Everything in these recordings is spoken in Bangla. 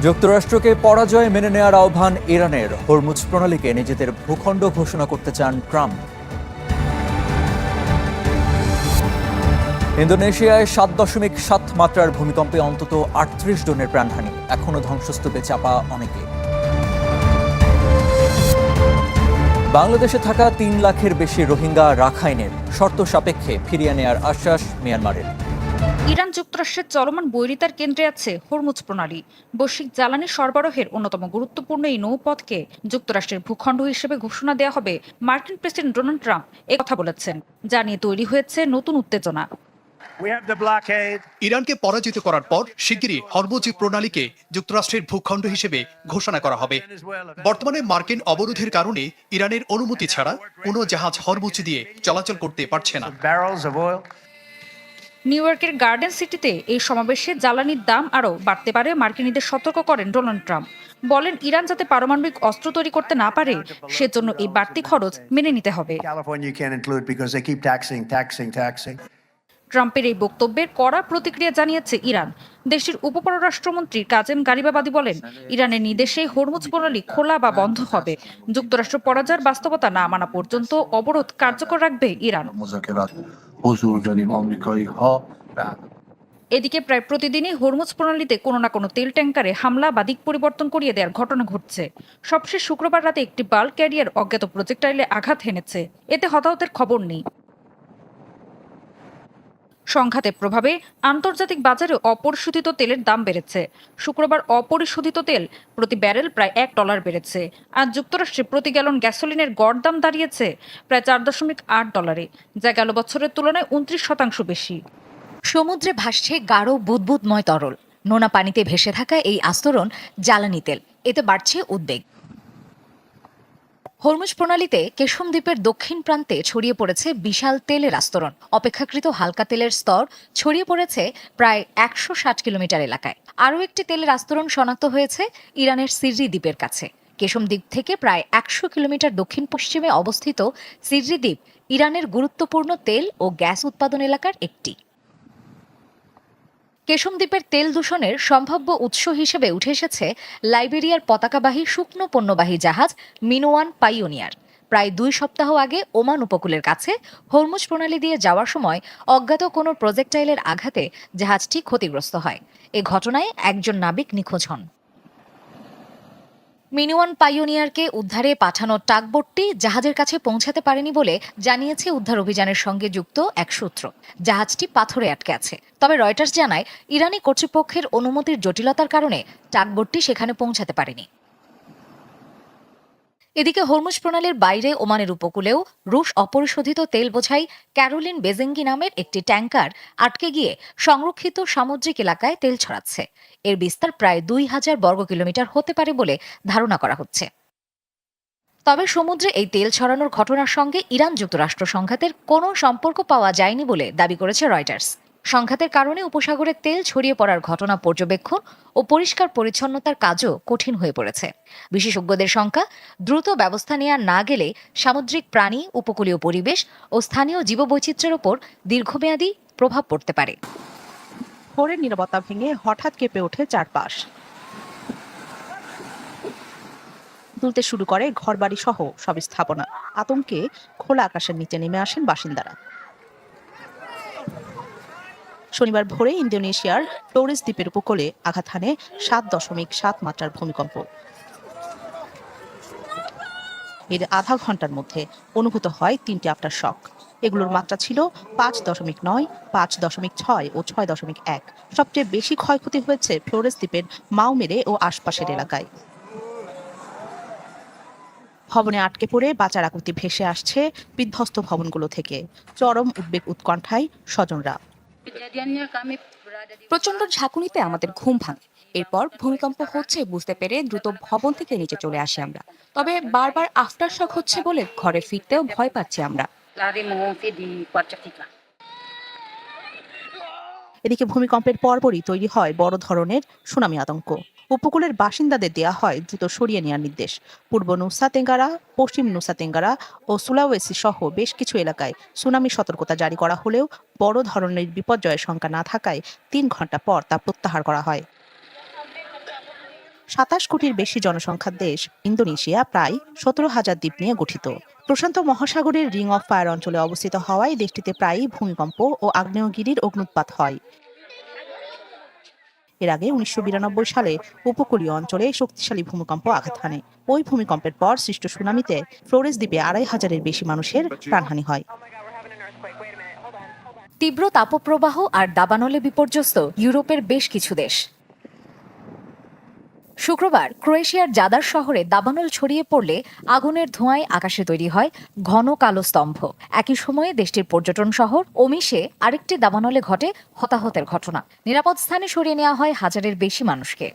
যুক্তরাষ্ট্রকে পরাজয় মেনে নেওয়ার আহ্বান ইরানের। হরমুজ প্রণালীকে নিজেদের ভূখণ্ড ঘোষণা করতে চান ট্রাম্প। ইন্দোনেশিয়ায় 7.7 মাত্রার ভূমিকম্পে অন্তত 38 জনের প্রাণহানি, এখনো ধ্বংসস্তূপে চাপা অনেকে। বাংলাদেশে থাকা 3 লাখের বেশি রোহিঙ্গা রাখাইনের শর্ত সাপেক্ষে ফিরিয়ে নেয়ার আশ্বাস মিয়ানমারের। ইরান যুক্তরাষ্ট্রের চলমান বৈরিতার কেন্দ্রে আছে হরমুজ প্রণালী। বৈশ্বিক জ্বালানি সরবরাহের অন্যতম গুরুত্বপূর্ণ এই নৌপথকে যুক্তরাষ্ট্রের ভূখণ্ড হিসেবে ঘোষণা দেওয়া হবে। মার্কিন প্রেসিডেন্ট ডোনাল্ড ট্রাম্প কথা বলেছেন, যা নিয়ে তৈরি হয়েছে নতুন উত্তেজনা। ইরানকে পরাজিত করার পর শিগগিরই হরমুজ প্রণালীকে যুক্তরাষ্ট্রের ভূখণ্ড হিসেবে ঘোষণা করা হবে। বর্তমানে মার্কিন অবরোধের কারণে ইরানের অনুমতি ছাড়া কোনো জাহাজ হরমুজ দিয়ে চলাচল করতে পারছে না। নিউ ইয়র্কের গার্ডেন সিটিতে এই সমাবেশে জ্বালানির দাম আরও বাড়তে পারে মার্কিনীদের সতর্ক করেন ডোনাল্ড ট্রাম্প। বলেন, ইরান যাতে পারমাণবিক অস্ত্র তৈরি করতে না পারে সেজন্য এই বাড়তি খরচ মেনে নিতে হবে। ট্রাম্পের এই বক্তব্যের কড়া প্রতিক্রিয়া জানিয়েছে ইরান। দেশটির উপপররাষ্ট্রমন্ত্রী কাজেম গারিবাবাদী বলেন, ইরানের নির্দেশে হরমুজ প্রণালী খোলা বা বন্ধ হবে। যুক্তরাষ্ট্র পরাজয়ের বাস্তবতা না মানা পর্যন্ত অবরোধ কার্যকর রাখবে ইরান। এদিকে প্রায় প্রতিদিনই হরমুজ প্রণালীতে কোনো না কোনো তেল ট্যাঙ্কারে হামলা বা দিক পরিবর্তন করিয়ে দেওয়ার ঘটনা ঘটছে। সবশেষ শুক্রবার রাতে একটি বাল্ক ক্যারিয়ার অজ্ঞাত প্রজেক্টাইলে আঘাত হেনেছে, এতে হতাহতের খবর নেই। সংঘাতের প্রভাবে আন্তর্জাতিক বাজারে অপরিশোধিত তেলের দাম বেড়েছে। শুক্রবার অপরিশোধিত তেল প্রতি ব্যারেল প্রায় $1 বেড়েছে। আর যুক্তরাষ্ট্রে প্রতি গ্যালন গ্যাসোলিনের গড় দাম দাঁড়িয়েছে প্রায় $4.8, যা গেল বছরের তুলনায় 29% বেশি। সমুদ্রে ভাসছে গাঢ় বুদবুদময় তরল। নোনা পানিতে ভেসে থাকা এই আস্তরণ জ্বালানি তেল, এতে বাড়ছে উদ্বেগ। হরমুজ প্রণালীতে কেশম দ্বীপের দক্ষিণ প্রান্তে ছড়িয়ে পড়েছে বিশাল তেলের আস্তরণ। অপেক্ষাকৃত হালকা তেলের স্তর ছড়িয়ে পড়েছে প্রায় 160 কিলোমিটার এলাকায়। আরও একটি তেলের আস্তরণ শনাক্ত হয়েছে ইরানের সিররি দ্বীপের কাছে। কেশম দ্বীপ থেকে প্রায় 100 কিলোমিটার দক্ষিণ পশ্চিমে অবস্থিত সিররি দ্বীপ ইরানের গুরুত্বপূর্ণ তেল ও গ্যাস উৎপাদন এলাকার একটি। কেশম দ্বীপের তেল দূষণের সম্ভাব্য উৎস হিসেবে উঠে এসেছে লাইবেরিয়ার পতাকাবাহী শুকনো পণ্যবাহী জাহাজ মিনোয়ান পাইওনিয়ার। প্রায় 2 সপ্তাহ আগে ওমান উপকূলের কাছে হরমুজ প্রণালী দিয়ে যাওয়ার সময় অজ্ঞাত কোনো প্রজেক্টাইলের আঘাতে জাহাজটি ক্ষতিগ্রস্ত হয়। এ ঘটনায় একজন নাবিক নিখোঁজ হন। মিনোয়ান পাইওনিয়ারকে উদ্ধারে পাঠানো টাগবোটটি জাহাজের কাছে পৌঁছাতে পারেনি বলে জানিয়েছে উদ্ধার অভিযানের সঙ্গে যুক্ত এক সূত্র। জাহাজটি পাথরে আটকে আছে। তবে রয়টার্স জানায়, ইরানি কর্তৃপক্ষের অনুমতির জটিলতার কারণে টাগবোটটি সেখানে পৌঁছাতে পারেনি। এদিকে হরমুজ প্রণালীর বাইরে ওমানের উপকূলেও রুশ অপরিশোধিত তেল বোঝাই ক্যারোলিন বেজেঙ্গি নামের একটি ট্যাঙ্কার আটকে গিয়ে সংরক্ষিত সামুদ্রিক এলাকায় তেল ছড়াচ্ছে। এর বিস্তার প্রায় 2000 বর্গ কিলোমিটার হতে পারে বলে ধারণা করা হচ্ছে। তবে সমুদ্রে এই তেল ছড়ানোর ঘটনার সঙ্গে ইরান যুক্তরাষ্ট্র সংঘাতের কোনো সম্পর্ক পাওয়া যায়নি বলে দাবি করেছে রয়টার্স। সংঘাতের কারণে উপসাগরে তেল ছড়িয়ে পড়ার ঘটনা পর্যবেক্ষণ ও পরিষ্কার পরিচ্ছন্নতার কাজও কঠিন হয়ে পড়েছে। বিশেষজ্ঞদের সংখ্যা, দ্রুত ব্যবস্থা নেওয়া না গেলে সামুদ্রিক প্রাণী, উপকূলীয় পরিবেশ ও স্থানীয় জীববৈচিত্র্যের ওপর দীর্ঘমেয়াদী প্রভাব পড়তে পারে। ভোরের নীরবতা ভেঙে হঠাৎ কেঁপে ওঠে চারপাশ। তুলতে শুরু করে ঘরবাড়ি সহ সব স্থাপনা। আতঙ্কে খোলা আকাশের নিচে নেমে আসেন বাসিন্দারা। শনিবার ভোরে ইন্দোনেশিয়ার ফ্লোরেস দ্বীপের উপকূলে আঘাত হানে 7.7 মাত্রার ভূমিকম্প। এর আধা ঘন্টার মধ্যে অনুভূত হয় 3টি আফটার শক। এগুলোর মাত্রা ছিল 5.9, 5.6 ও 6.1। সবচেয়ে বেশি ক্ষয়ক্ষতি হয়েছে ফ্লোরেস দ্বীপের মাউমেরে ও আশপাশের এলাকায়। ভবনে আটকে পড়ে বাঁচার আকুতি ভেসে আসছে বিধ্বস্ত ভবনগুলো থেকে। চরম উদ্বেগ উৎকণ্ঠায় স্বজনরা। প্রচন্ড ঝাঁকুনিতে আমাদের ঘুম ভাঙে। এরপর ভূমিকম্প হচ্ছে বুঝতে পেরে দ্রুত ভবন থেকে নিচে চলে আসি আমরা। তবে বারবার আফটার শক হচ্ছে বলে ঘরে ফিরতেও ভয় পাচ্ছি আমরা। এদিকে ভূমিকম্পের পরপরই তৈরি হয় বড় ধরনের সুনামি আতঙ্ক। উপকূলের বাসিন্দাদের দেয়া হয় দ্রুত সরিয়ে নেওয়ার নির্দেশ। পূর্ব নুসা তেঙ্গারা, পশ্চিম নুসা তেঙ্গারা ও সুলাওয়েসি সহ বেশ কিছু এলাকায় সুনামি সতর্কতা জারি করা হলেও বড় ধরনের বিপর্যয়ের শঙ্কা না থাকায় 3 ঘন্টা পর তা প্রত্যাহার করা হয়। 27 কোটির বেশি জনসংখ্যার দেশ ইন্দোনেশিয়া প্রায় 17,000 দ্বীপ নিয়ে গঠিত। প্রশান্ত মহাসাগরের রিং অফ ফায়ার অঞ্চলে অবস্থিত হওয়ায় দেশটিতে প্রায়ই ভূমিকম্প ও আগ্নেয়গিরির অগ্ন্যুৎপাত হয়। এর আগে 1992 সালে উপকূলীয় অঞ্চলে শক্তিশালী ভূমিকম্প আঘাত হানে। ওই ভূমিকম্পের পর সৃষ্ট সুনামিতে ফ্লোরেস দ্বীপে 2,500-এর বেশি মানুষের প্রাণহানি হয়। তীব্র তাপপ্রবাহ আর দাবানলে বিপর্যস্ত ইউরোপের বেশ কিছু দেশ। শুক্রবার ক্রোয়েশিয়ার জাদার শহরে দাবানল ছড়িয়ে পড়লে আগুনের ধোঁয়ায় আকাশে তৈরি হয় ঘন কালো স্তম্ভ। একই সময়ে দেশটির পর্যটন শহর ওমিশে আরেকটি দাবানলে ঘটে হতাহতের ঘটনা। নিরাপদ স্থানে সরিয়ে নেওয়া হয় হাজারের বেশি মানুষকে।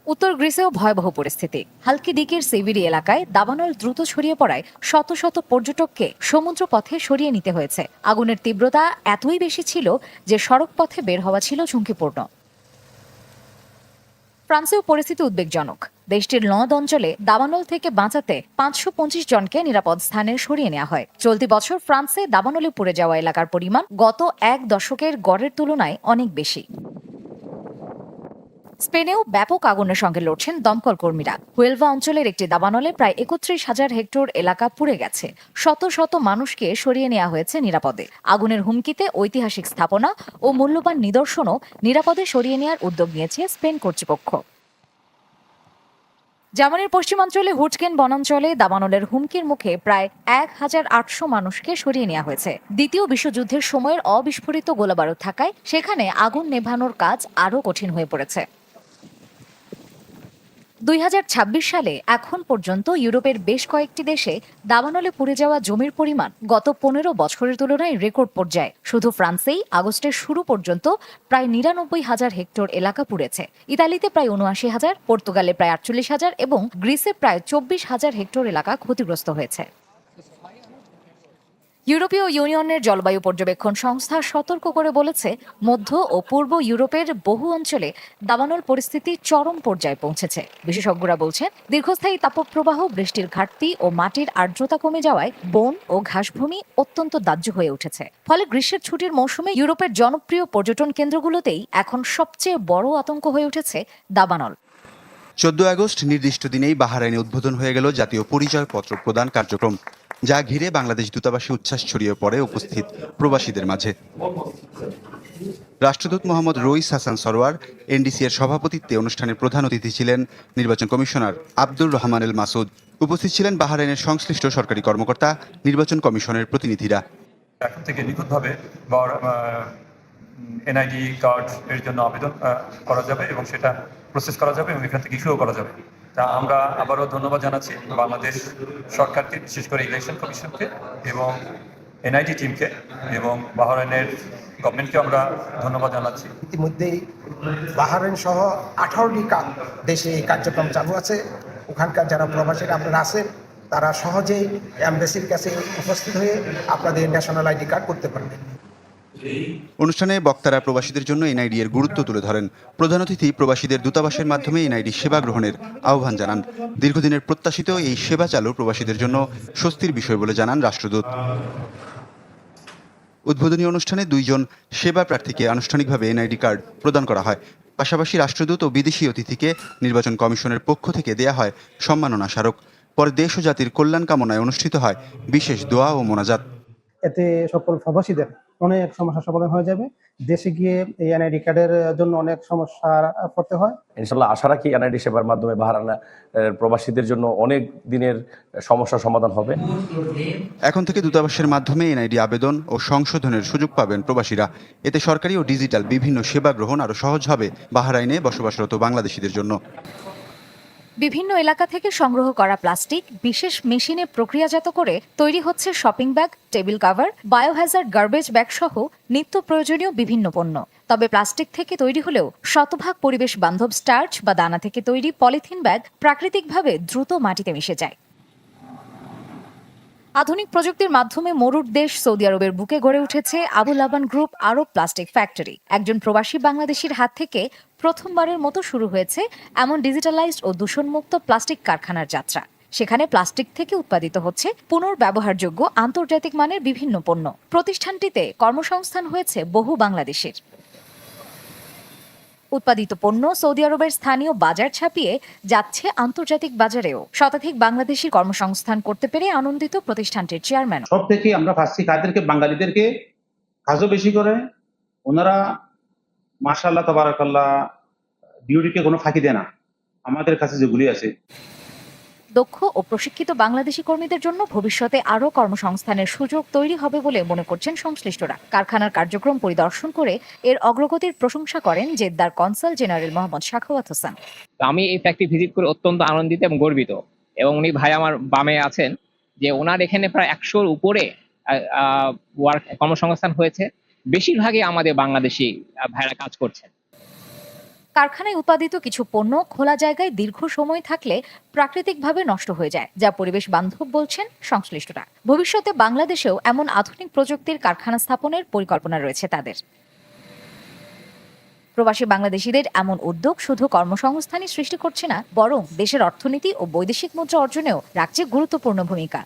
উত্তর গ্রিসেও ভয়াবহ পরিস্থিতি। হালকিডিকির সেভিরি এলাকায় দাবানল দ্রুত ছড়িয়ে পড়ায় শত শত পর্যটককে সমুদ্র পথে সরিয়ে নিতে হয়েছে। আগুনের তীব্রতা এতই বেশি ছিল যে সড়ক পথে বের হওয়া ছিল ঝুঁকিপূর্ণ। ফ্রান্সেও পরিস্থিতি উদ্বেগজনক। দেশটির লঁদ অঞ্চলে দাবানল থেকে বাঁচাতে 525 জনকে নিরাপদ স্থানে সরিয়ে নেওয়া হয়। চলতি বছর ফ্রান্সে দাবানলে পুড়ে যাওয়া এলাকার পরিমাণ গত এক দশকের গড়ের তুলনায় অনেক বেশি। স্পেনেও ব্যাপক আগুনের সঙ্গে লড়ছেন দমকল কর্মীরা। হুয়েলভা অঞ্চলের একটি দাবানলে প্রায় 31,000 হেক্টর এলাকা পুড়ে গেছে। শত শত মানুষকে সরিয়ে নেওয়া হয়েছে নিরাপদে। আগুনের হুমকিতে ঐতিহাসিক স্থাপনা ও মূল্যবান নিদর্শনও নিরাপদে সরিয়ে নেওয়ার উদ্যোগ নিয়েছে স্পেন কর্তৃপক্ষ। জার্মানির পশ্চিমাঞ্চলে হুটকেন বনাঞ্চলে দাবানলের হুমকির মুখে প্রায় 1,800 মানুষকে সরিয়ে নেওয়া হয়েছে। দ্বিতীয় বিশ্বযুদ্ধের সময়ের অবিস্ফোরিত গোলাবারুদ থাকায় সেখানে আগুন নেভানোর কাজ আরও কঠিন হয়ে পড়েছে। 2026 সালে এখন পর্যন্ত ইউরোপের বেশ কয়েকটি দেশে দাবানলে পুড়ে যাওয়া জমির পরিমাণ গত 15 বছরের তুলনায় রেকর্ড পর্যায়ে। শুধু ফ্রান্সেই আগস্টের শুরু পর্যন্ত প্রায় 99,000 হেক্টর এলাকা পুড়েছে। ইতালিতে প্রায় 79,000, পর্তুগালে প্রায় 48,000 এবং গ্রিসে প্রায় 24,000 হেক্টর এলাকা ক্ষতিগ্রস্ত হয়েছে। ইউরোপীয় ইউনিয়নের জলবায়ু পর্যবেক্ষণ সংস্থা সতর্ক করে বলেছে, মধ্য ও পূর্ব ইউরোপের বহু অঞ্চলে দাবানল পরিস্থিতি চরম পর্যায়ে পৌঁছেছে। বিশেষজ্ঞরা বলছেন, দীর্ঘস্থায়ী তাপপ্রবাহ, বৃষ্টির ঘাটতি ও মাটির আর্দ্রতা কমে যাওয়ায় বন ও ঘাসভূমি অত্যন্ত দাহ্য হয়ে উঠেছে। ফলে গ্রীষ্মের ছুটির মৌসুমে ইউরোপের জনপ্রিয় পর্যটন কেন্দ্রগুলোতেই এখন সবচেয়ে বড় আতঙ্ক হয়ে উঠেছে দাবানল। 14 আগস্ট নির্দিষ্ট দিনেই বাহরাইনে উদ্বোধন হয়ে গেল জাতীয় পরিচয়পত্র প্রদান কার্যক্রম, যা ঘিরে বাংলাদেশ দূতাবাসে উচ্ছ্বাস ছড়িয়ে পড়ে উপস্থিত প্রবাসীদের মাঝে। রাষ্ট্রদূত মোহাম্মদ রইস হাসান সরোয়ার এনডিসি এর সভাপতিত্বে অনুষ্ঠানের প্রধান অতিথি ছিলেন নির্বাচন কমিশনার আব্দুর রহমান এল মাসুদ। উপস্থিত ছিলেন বাহরাইনের সংশ্লিষ্ট সরকারি কর্মকর্তা, নির্বাচন কমিশনের প্রতিনিধিরা। এখন থেকে নিখুঁতভাবে এনআইডি কার্ড এর জন্য আবেদন করা যাবে এবং সেটা প্রসেস করা যাবে এবং এখান থেকে ইস্যুও করা যাবে। তা আমরা আবারও ধন্যবাদ জানাচ্ছি বাংলাদেশ সরকারকে, বিশেষ করে ইলেকশন কমিশনকে এবং এনআইডি টিমকে এবং বাহরাইনের গভর্নমেন্টকে আমরা ধন্যবাদ জানাচ্ছি। ইতিমধ্যেই বাহরাইন সহ 18টি দেশে এই কার্যক্রম চালু আছে। ওখানকার যারা প্রবাসীরা আপনারা আছেন, তারা সহজেই এমবাসির কাছে উপস্থিত হয়ে আপনাদের ন্যাশনাল আইডি কার্ড করতে পারবেন। অনুষ্ঠানে বক্তারা প্রবাসীদের জন্য এনআইডি এর গুরুত্ব তুলে ধরেন। প্রধান অতিথি প্রবাসীদের দূতাবাসের মাধ্যমে এনআইডি সেবা গ্রহণের আহ্বান জানান। দীর্ঘদিনের প্রত্যাশিত এই সেবা চালু প্রবাসীদের জন্য স্বস্তির বিষয় বলে জানান রাষ্ট্রদূত। উদ্বোধনী অনুষ্ঠানে 2 জন সেবা প্রার্থীকে আনুষ্ঠানিকভাবে এনআইডি কার্ড প্রদান করা হয়। পাশাপাশি রাষ্ট্রদূত ও বিদেশি অতিথিকে নির্বাচন কমিশনের পক্ষ থেকে দেয়া হয় সম্মাননা স্মারক। পরে দেশ ও জাতির কল্যাণ কামনায় অনুষ্ঠিত হয় বিশেষ দোয়া ও মোনাজাত। এতে সকল প্রবাসীদের অনেক সমস্যার সমাধান হয়ে যাবে। দেশে গিয়ে এই এনআইডি কার্ডের জন্য অনেক সমস্যা পড়তে হয়। ইনশাআল্লাহ আশা রাখি এনআইডি সেবার মাধ্যমে বাহরাইন প্রবাসীদের জন্য অনেক দিনের সমস্যার সমাধান হবে। এখন থেকে দূতাবাসের মাধ্যমে এনআইডি আবেদন ও সংশোধনের সুযোগ পাবেন প্রবাসীরা। এতে সরকারি ও ডিজিটাল বিভিন্ন সেবা গ্রহণ আরও সহজ হবে বাহরাইনে বসবাসরত বাংলাদেশিদের জন্য। বিভিন্ন এলাকা থেকে সংগ্রহ করা প্লাস্টিক বিশেষ মেশিনে প্রক্রিয়াজাত করে তৈরি হচ্ছে shopping bag, table cover, biohazard garbage bag সহ নিত্য প্রয়োজনীয় বিভিন্ন পণ্য। তবে প্লাস্টিক থেকে তৈরি হলেও শতভাগ পরিবেশ বান্ধব স্টার্চ বা দানা থেকে তৈরি পলিথিন ব্যাগ প্রাকৃতিকভাবে দ্রুত মাটিতে মিশে যায়। আধুনিক প্রযুক্তির মাধ্যমে মরুর দেশ সৌদি আরবের বুকে গড়ে উঠেছে আবুল আবান গ্রুপ আরব প্লাস্টিক ফ্যাক্টরি। একজন প্রবাসী বাংলাদেশির হাত থেকে প্রথমবারের মতো শুরু হয়েছে এমন ডিজিটালাইজড ও দূষণমুক্ত প্লাস্টিক কারখানার যাত্রা। সেখানে প্লাস্টিক থেকে উৎপাদিত হচ্ছে পুনর্ব্যবহারযোগ্য আন্তর্জাতিক মানের বিভিন্ন পণ্য। প্রতিষ্ঠানটিতে কর্মসংস্থান হয়েছে বহু বাংলাদেশির। উৎপাদিত পণ্য সৌদি আরবের স্থানীয় বাজার ছাপিয়ে যাচ্ছে আন্তর্জাতিক বাজারেও। শতাধিক বাংলাদেশি কর্মসংস্থান করতে পেরে আনন্দিত প্রতিষ্ঠানটির চেয়ারম্যান। সব থেকে আমরা পাচ্ছি কাদেরকে, বাঙালিদেরকে কাজও বেশি করে, ওনারা মাশাআল্লাহ তাবারাকাল্লাহ ডিউটিকে কোনো ফাঁকি দেয় না। আমাদের কাছে যেগুলি আছে, দক্ষ ও প্রশিক্ষিত বাংলাদেশি কর্মীদের জন্য ভবিষ্যতে আরও কর্মসংস্থানের সুযোগ তৈরি হবে বলে মনে করছেন সংশ্লিষ্টরা। কারখানার কার্যক্রম পরিদর্শন করে এর অগ্রগতির প্রশংসা করেন জেদ্দার কনসাল জেনারেল মোহাম্মদ সাখাওয়াত হোসেন। আমি এই ফ্যাক্টরি ভিজিট করে অত্যন্ত আনন্দিত এবং গর্বিত, এবং উনি ভাই আমার বামে আছেন যে ওনার এখানে প্রায় 100-র উপরে কর্মসংস্থান হয়েছে। বেশিরভাগই আমাদের বাংলাদেশি ভাইরা কাজ করছেন। কারখানায় উৎপাদিত কিছু পণ্য খোলা জায়গায় দীর্ঘ সময় থাকলে প্রাকৃতিকভাবে নষ্ট হয়ে যায়, যা পরিবেশ বান্ধব বলছেন সংশ্লিষ্টরা। ভবিষ্যতে বাংলাদেশেও এমন আধুনিক প্রযুক্তির কারখানা স্থাপনের পরিকল্পনা রয়েছে তাদের। প্রবাসী বাংলাদেশিদের এমন উদ্যোগ শুধু কর্মসংস্থানই সৃষ্টি করছে না, বরং দেশের অর্থনীতি ও বৈদেশিক মুদ্রা অর্জনেও রাখছে গুরুত্বপূর্ণ ভূমিকা।